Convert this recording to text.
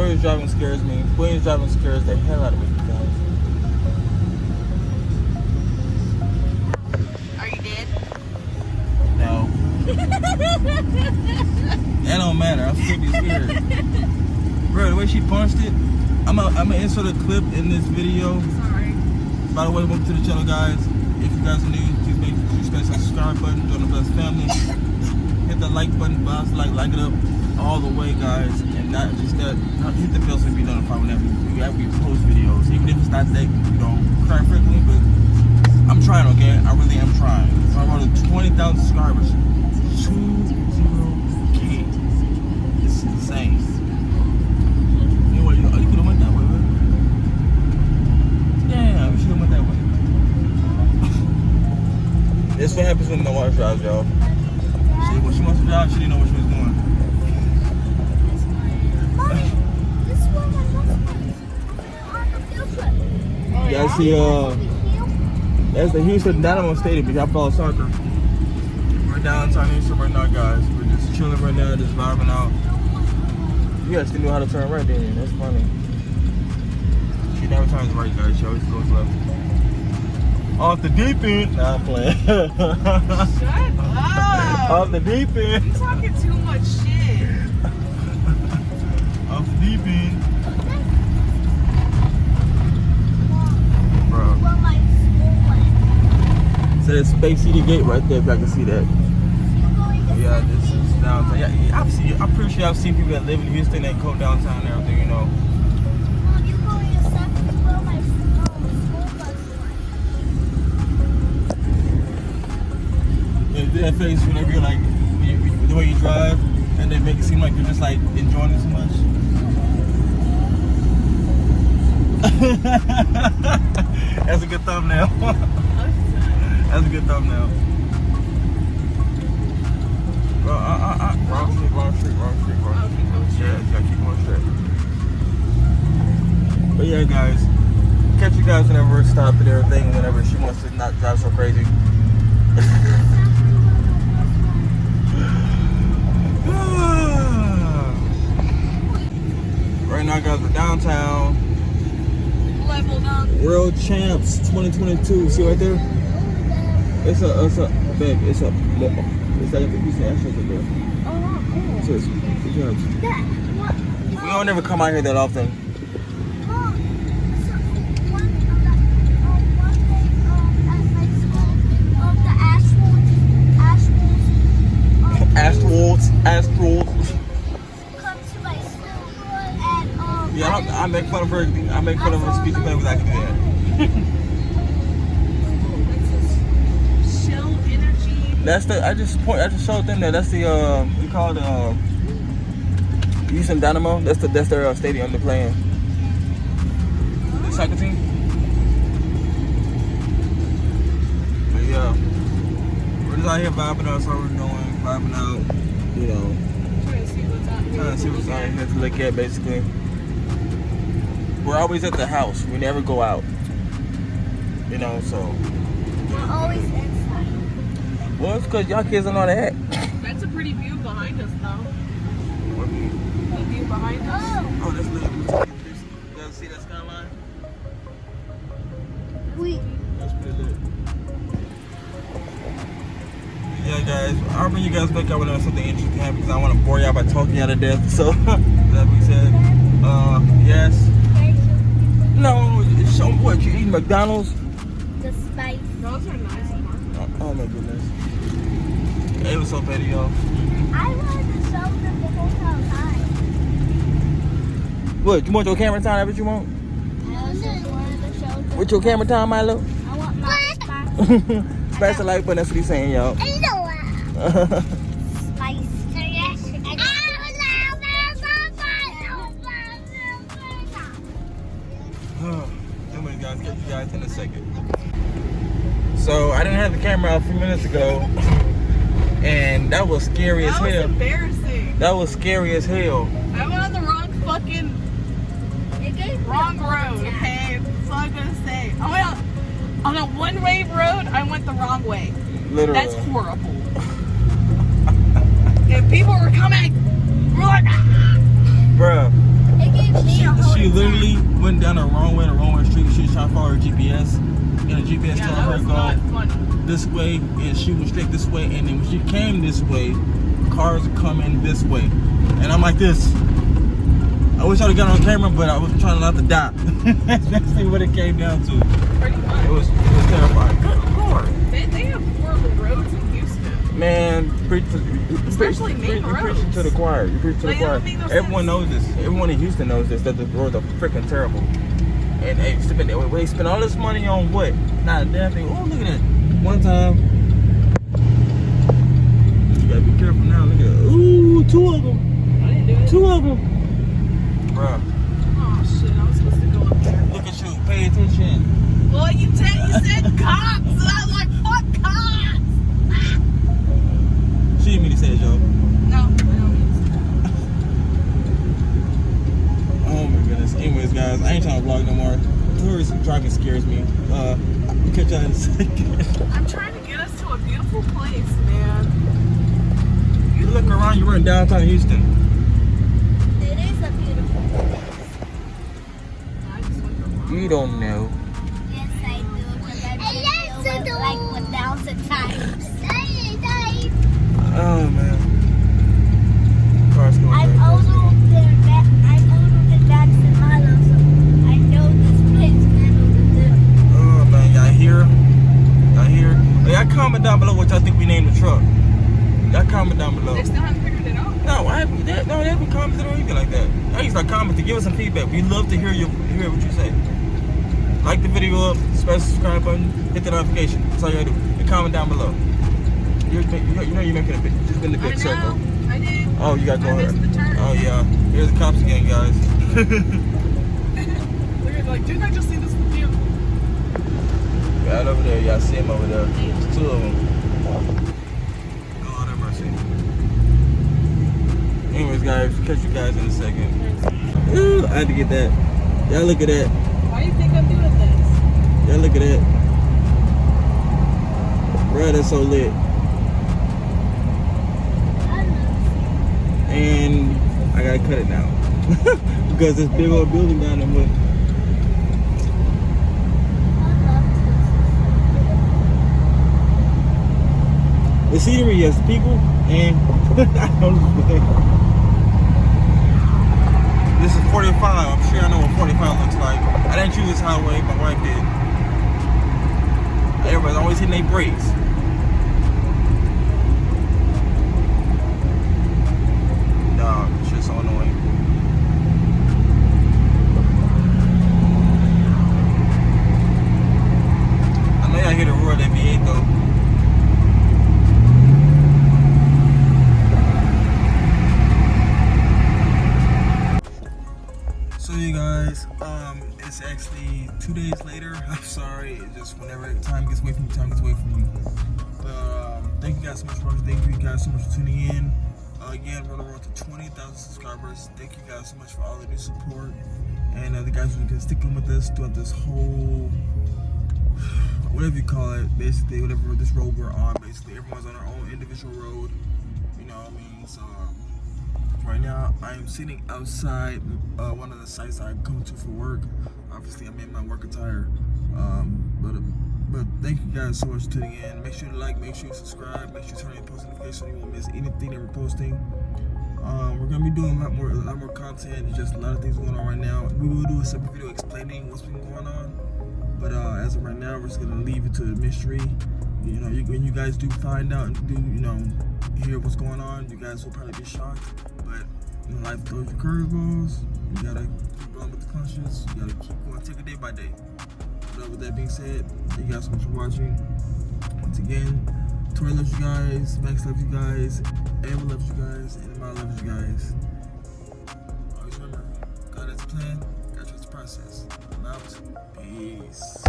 Queens driving scares me. Queens driving scares the hell out of me, guys. Are you dead? No. That don't matter. I'm still be scared. Bro, the way she punched it, I'm gonna insert a clip in this video. Sorry. By the way, welcome to the channel, guys. If you guys are new, please make sure you smash that subscribe button, join the best family. Hit the like button, boss, like it up all the way, guys. And not just that, hit the bell so you be notified whenever we post videos. Even if it's not that, cry frequently, but I'm trying, okay? I really am trying. So I'm on 20,000 subscribers. 20K. It's insane. You know what? You could have went that way, man. Damn, we should have went that way. This is what happens when no one drives, y'all. See, when she wants to drive, she didn't know what she was doing. Mommy, this is where my mom on the field trip. You guys see, that's the Houston Dynamo Stadium. If y'all follow soccer, we're downtown Houston right now, guys. We're just chilling right now, just vibing out. You guys still knew how to turn right, didn't you? That's funny. She never turns right, guys. She always goes left. Off the deep end. Nah, I'm playing. Shut up. Off the deep end. You're talking too much shit. Off the deep end. Bro. Well, my school went. So there's Space City Gate right there, if y'all can see that. Yeah, this is downtown. Yeah, I'm pretty sure I've seen people that live in Houston that go downtown and everything, you know. Mom, you're going to step where my school bus went. That face whenever you're like, the way you drive, and they make it seem like you're just like enjoying it so much. That's a good thumbnail. That's a good thumbnail. Bro, wrong street. Yeah, you gotta keep going straight. But yeah, guys, catch you guys whenever we stop and everything, whenever she wants to not drive so crazy. Right now, guys, we're downtown. Leveled up. World Champs 2022. See right there? It's a babe. It's like a piece of Astros up there. Oh, wow, cool. Cheers. Good job. Dad, what? We don't ever come out here that often. Mom, so one thing, at my school, the Ashwolds come to my school, and Yeah, I make fun of her. I make fun of her speech because I can do that. Chill energy. That's the. I just showed them that. That's the. We call it Houston Dynamo. That's their stadium they're playing. The soccer team. But yeah, we're just out here vibing out. So we're going vibing out. You know, Trying to see what's out here. trying to see what's out here to look at. Basically, we're always at the house. We never go out. You know, so. we're always inside. Well, it's because y'all kids don't know how to act. That's a pretty view behind us, though. What do you mean? The view behind us. Oh, Oh, that's lit. You guys see that skyline? That's pretty lit. Yeah, guys, I'll bring you guys back up when something interesting happens because I want to bore y'all by talking y'all to death. So, that being said, yes. No, show what? You eating McDonald's? the spice. Those are nice. Oh my goodness. It was so petty, y'all. I wanted to show them the whole time. What? You want your camera time? That's what you want? I just wanted to show them. With your camera time, Milo? I want my spice. Smash the like button. That's what he's saying, y'all. I know spice. Anyways, guys, get you guys in a second. So I didn't have the camera out a few minutes ago, and that was scary as That was hell. embarrassing. That was scary as hell. I went on the wrong fucking wrong road. Okay, that's all I'm gonna say. I went on a one-way road. I went the wrong way. Literally. That's horrible. And people were coming. We're like, ah. Bruh. It gave literally went down the wrong way street. She was trying to follow her GPS, and the GPS Yeah, told that her was to not go funny. this way, and she went straight this way. And then when she came this way, cars are coming this way, and I'm like this. I wish I'd have got on camera, but I was trying not to die. That's basically what it came down to. Pretty much. It was terrifying. Good Lord. They have horrible roads in Houston. Man, Especially main you're preaching roads. to the choir. You're preaching to the Like, choir. that don't make no Everyone sense. knows this. Everyone in Houston knows this, that the roads are freaking terrible. And they spend all this money on what? Not a damn thing. Oh, look at that. One time. You gotta be careful now. Look at that. Ooh, two of them. I didn't do it. Two of them. Bruh, Oh shit, I was supposed to go up there. look at you. Pay attention. Well, you said cops, and I was like, fuck cops. She didn't mean to say it, Joe. No, I don't mean Oh my goodness. Anyways, guys, I ain't trying to vlog no more. Tourist driving scares me. I'll catch y'all in a second. to. I'm trying to get us to a beautiful place, man. You look around, you're in downtown Houston. It is a beautiful place. I just went the wrong You don't know. Yes, I do. Because I've been here like 1,000 times. Oh man. Car's going I'm very fast. older than Max and Milo, so I know this place better than them. Oh man, y'all hear? Y'all hear? Hey, y'all comment down below what y'all think we named the truck. Y'all comment down below. They still haven't figured it out. No, they haven't commented or anything like that. I used to comment to give us some feedback. We love to hear what you say. Like the video up, smash the subscribe button, hit the notification. That's all you gotta do. And comment down below. You know you're making a big, just in the big circle. I did. Oh, you got to go I missed ahead. the turn. Oh yeah. Here's the cops again, guys. They're like, didn't I just see this with you? Right over there, y'all see him over there. There's two of them. Lord have mercy. Anyways, guys, catch you guys in a second. Ooh, I had to get that. Y'all look at that. Why do you think I'm doing this? Y'all look at that. Bro, that's so lit. And I gotta cut it now. Because this big old building down there. The scenery, yes, people, and I don't know. This is 45. I'm sure I know what 45 looks like. I didn't choose this highway, my wife did. Everybody's always hitting their brakes. Dog, it's just so annoying. I know y'all hear the roar of that V8 though. So you guys, it's actually 2 days later. I'm sorry, it's just whenever time gets away from you, time gets away from you. But thank you guys so much for watching. Thank you guys so much for tuning in. Again, we're on the road to 20,000 subscribers. Thank you guys so much for all the new support. And the guys who been sticking with us throughout this whole, whatever you call it, basically, whatever this road we're on, basically. Everyone's on their own individual road. You know what I mean? So, right now, I am sitting outside one of the sites I go to for work. Obviously, I'm in my work attire. But thank you guys so much for tuning in. Make sure to like, make sure you subscribe, make sure you turn on your post notifications so you won't miss anything that we're posting. We're gonna be doing a lot more content. Just a lot of things going on right now. We will do a separate video explaining what's been going on. But as of right now, we're just gonna leave it to the mystery. You know, when you guys do find out and do, hear what's going on, you guys will probably be shocked. But life throws you curveballs. You gotta keep going with the punches. You gotta keep going, take it day by day. But with that being said, thank you guys so much for watching. Once again, Tori loves you guys, Max loves you guys, Ava loves you guys, and Amara loves you guys. Always remember, God has a plan, God trust the process. I'm out. Peace.